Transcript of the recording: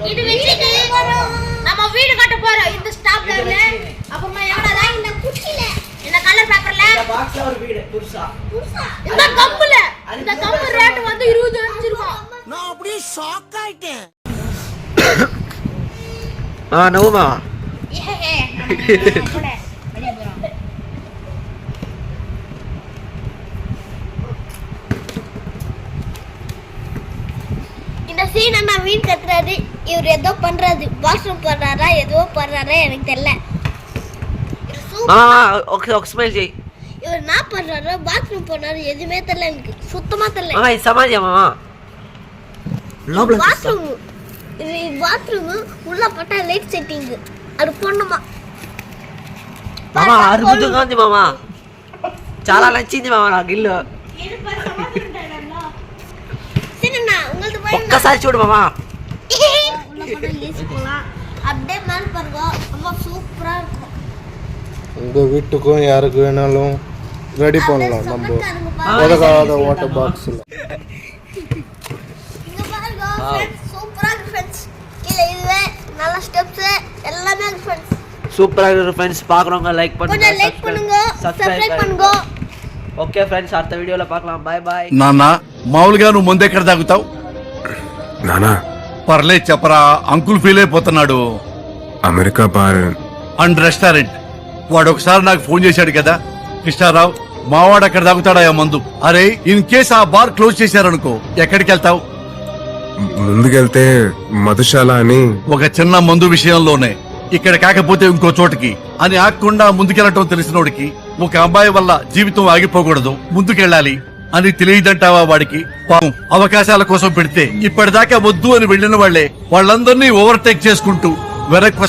இது வெச்சிட்டு நம்ம வீடு கட்ட போறோம் இந்த ஸ்டாப்லர்ல. அப்புறமா எவ்வளவுடா இந்த குச்சில இந்த கலர் பேப்பர்ல இந்த பாக்ஸ்ல ஒரு வீடு புதுசா இந்த கம்புல இந்த கம்பு ரேட் வந்து 20 வச்சிருக்கோம். நான் அப்படியே ஷாக் ஆயிட்டேன். நோமா இந்த சீனை நான் வீண் கத்துறாரு. இவர் ஏதோ பண்றாரு, வாஷ்ரூம் போறாரா ஏதோ பண்றாரா எனக்கு தெரியல. Okay smile Jai. இவர் என்ன பண்றாரு, பாத்ரூம் போறாரு எதுவுமே தெரியல எனக்கு, சுத்தமா தெரியல. மாமா சமாளியா மாமா. பாத்ரூம் இது பாத்ரூம் உள்ள போட்டா லைட் செட்டிங் அது போடணுமா మామ అరుగుతుంగా ఉంది మామ, చాలా నచ్చింది మామ నాకు ఇల్లు. ఒక్కసారి చూడు మామ. உங்க வீட்டுக்கும் யாருக்கு வேணாலும் ரெடி பண்ணலாம் நம்ம உதகாத வாட்டர் பாக்ஸ்ல. சூப்பரா இருக்கு फ्रेंड्स. கீழ இதுவே நல்ல ஸ்டெப்ஸ் எல்லாமே இருக்கு फ्रेंड्स. சூப்பரா இருக்கு फ्रेंड्स. பாக்குறவங்க லைக் பண்ணுங்க, கொஞ்சம் லைக் பண்ணுங்க, சப்ஸ்கிரைப் பண்ணுங்க. ఓకే ఫ్రెండ్స్, அடுத்த వీడియోలో பார்க்கலாம். By by. నాన్న మామూలుగా నువ్వు ముందెక్కడ తాగుతావు నానా? పర్లేదు చెప్పరా, అంకుల్ ఫీల్ అయిపోతున్నాడు. America bar and restaurant. వాడు ఒకసారి నాకు ఫోన్ చేశాడు కదా, కృష్ణారావు మావాడు అక్కడ తాగుతాడా మందు. అరే ఇన్ కేస్ ఆ బార్ క్లోజ్ చేశారనుకో ఎక్కడికి వెళ్తావు? ముందుకెళ్తే మధుశాల అని. ఒక చిన్న మందు విషయంలోనే ఇక్కడ కాకపోతే ఇంకో చోటికి అని ఆగకుండా ముందుకెళ్ళటం తెలిసినోడికి ఒక అమ్మాయి వల్ల జీవితం ఆగిపోకూడదు, ముందుకెళ్ళాలి అని తెలియదంటావా వాడికి? పాపం అవకాశాల కోసం పెడితే ఇప్పటిదాకా వద్దు అని వెళ్లిన వాళ్లే వాళ్ళందరినీ ఓవర్టేక్ చేసుకుంటూ వెనక్కి